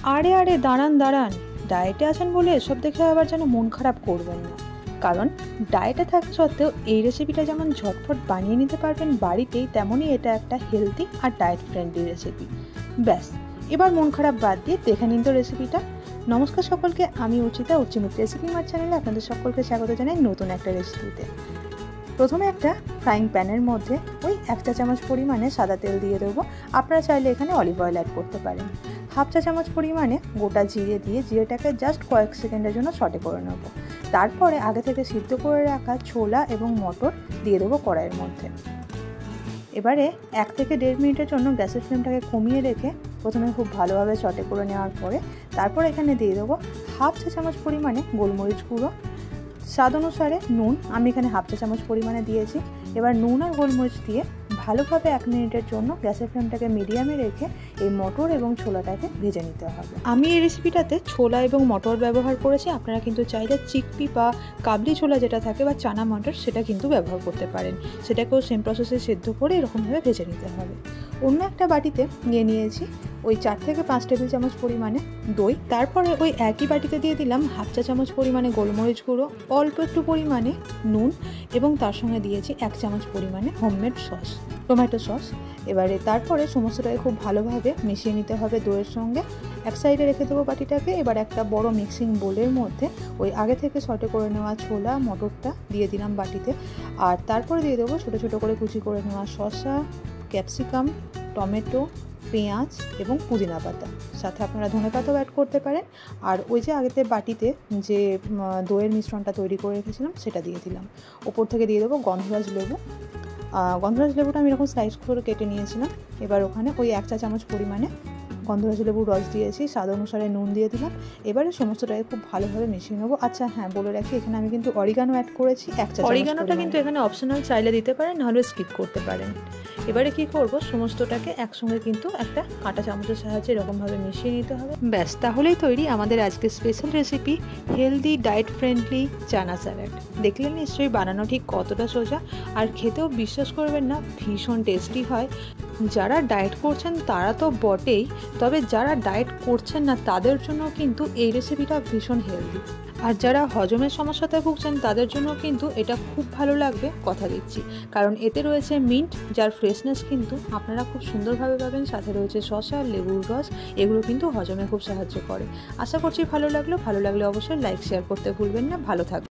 আরে আরে দাঁড়ান দাঁড়ান, ডায়েটে আছেন বলে এসব দেখে আবার যেন মন খারাপ করবেন না। কারণ ডায়েটে থাকা সত্ত্বেও এই রেসিপিটা যেমন ঝটফট বানিয়ে নিতে পারবেন বাড়িতেই, তেমনই এটা একটা হেলদি আর ডায়েট ফ্রেন্ডলি রেসিপি। ব্যাস, এবার মন খারাপ বাদ দিয়ে দেখে নিন তো রেসিপিটা। নমস্কার সকলকে, আমি উচিতা উচ্চিমিত রেসিপি মার চ্যানেলে আপনাদের সকলকে স্বাগত জানাই নতুন একটা রেসিপিতে। প্রথমে একটা ফ্রাইং প্যানের মধ্যে ওই 1 চা চামচ পরিমাণে সাদা তেল দিয়ে দেবো। আপনারা চাইলে এখানে অলিভ অয়েল অ্যাড করতে পারেন। 1/2 চা চামচ পরিমাণে গোটা জিরে দিয়ে জিরেটাকে জাস্ট কয়েক সেকেন্ডের জন্য সটে করে নেব। তারপরে আগে থেকে সিদ্ধ করে রাখা ছোলা এবং মটর দিয়ে দেবো কড়াইয়ের মধ্যে। এবারে 1 থেকে 1.5 মিনিটের জন্য গ্যাসের ফ্লেমটাকে কমিয়ে রেখে প্রথমে খুব ভালোভাবে সটে করে নেওয়ার পরে তারপর এখানে দিয়ে দেবো 1/2 চা চামচ পরিমাণে গোলমরিচ গুঁড়ো, স্বাদ অনুসারে নুন, আমি এখানে 1/2 চা চামচ পরিমাণে দিয়েছি। এবার নুন আর গোলমরিচ দিয়ে ভালোভাবে 1 মিনিটের জন্য গ্যাসের ফ্লেমটাকে মিডিয়ামে রেখে এই মটর এবং ছোলাটাকে ভেজে নিতে হবে। আমি এই রেসিপিটাতে ছোলা এবং মটর ব্যবহার করেছি, আপনারা কিন্তু চাইলে চিকপি বা কাবলি ছোলা যেটা থাকে বা চানা মটর সেটা কিন্তু ব্যবহার করতে পারেন। সেটাকেও সেম প্রসেসে সেদ্ধ করে এরকমভাবে ভেজে নিতে হবে। অন্য একটা বাটিতে নিয়ে নিয়েছি ওই 4 থেকে 5 টেবিল চামচ পরিমাণে দই। তারপরে ওই একই বাটিতে দিয়ে দিলাম 1/2 চা চামচ পরিমাণে গোলমরিচ গুঁড়ো, অল্প একটু পরিমাণে নুন এবং তার সঙ্গে দিয়েছি 1 চামচ পরিমাণে হোমমেড সস, টমেটো সস। এবারে তারপরে সমস্তটাকে খুব ভালোভাবে মিশিয়ে নিতে হবে দইয়ের সঙ্গে। এক সাইডে রেখে দেবো বাটিটাকে। এবার একটা বড় মিক্সিং বোলের মধ্যে ওই আগে থেকে সটে করে নেওয়া ছোলা মটরটা দিয়ে দিলাম বাটিতে। আর তারপরে দিয়ে দেবো ছোটো ছোটো করে কুচি করে নেওয়া শসা, ক্যাপসিকাম, টমেটো, পেঁয়াজ এবং পুদিনা পাতা, সাথে আপনারা ধনেপাতাও অ্যাড করতে পারেন। আর ওই যে আগেতে বাটিতে যে দইয়ের মিশ্রণটা তৈরি করে রেখেছিলাম সেটা দিয়ে দিলাম। ওপর থেকে দিয়ে দেবো গন্ধরাজ লেবু। গন্ধরাজ লেবুটা আমি এরকম স্লাইস করে কেটে নিয়েছিলাম। এবার ওখানে ওই 1 চা চামচ পরিমাণে গন্ধরাজ লেবুর রস দিয়েছি, স্বাদ অনুসারে নুন দিয়ে দিলাম। এবারে সমস্তটাকে খুব ভালোভাবে মিশিয়ে নেবো। আচ্ছা হ্যাঁ, বলে রাখি এখানে আমি কিন্তু অরিগানো অ্যাড করেছি 1 চা চামচ। অরিগানোটা কিন্তু এখানে অপশনাল, চাইলে দিতে পারেন, নাহলে স্কিপ করতে পারেন। এবারে কি করব, সমস্তটাকে একসঙ্গে কিন্তু একটা কাঁটা চামচের সাহায্যে এরকমভাবে মিশিয়ে নিতে হবে। ব্যাস, তাহলেই তৈরি আমাদের আজকের special recipe healthy diet friendly chana salad. দেখলেন নিশ্চয়ই বানানো ঠিক কতটা সোজা, আর খেতেও বিশ্বাস করবেন না ভীষণ টেস্টি হয়। যারা ডায়েট করছেন তারা তো বটেই, তবে যারা ডায়েট করছেন না তাদের জন্য কিন্তু এই রেসিপিটা ভীষণ হেলদি। আর যারা হজমের সমস্যাতে ভুগছেন তাদের জন্য কিন্তু এটা খুব ভালো লাগবে, কথা দিচ্ছি। কারণ এতে রয়েছে মিন্ট, যার ফ্রেশনেস কিন্তু আপনারা খুব সুন্দরভাবে পাবেন। সাথে রয়েছে শসা, লেবুর রস, এগুলো কিন্তু হজমে খুব সাহায্য করে। আশা করছি ভালো লাগলে অবশ্যই লাইক শেয়ার করতে ভুলবেন না। ভালো থাকবেন।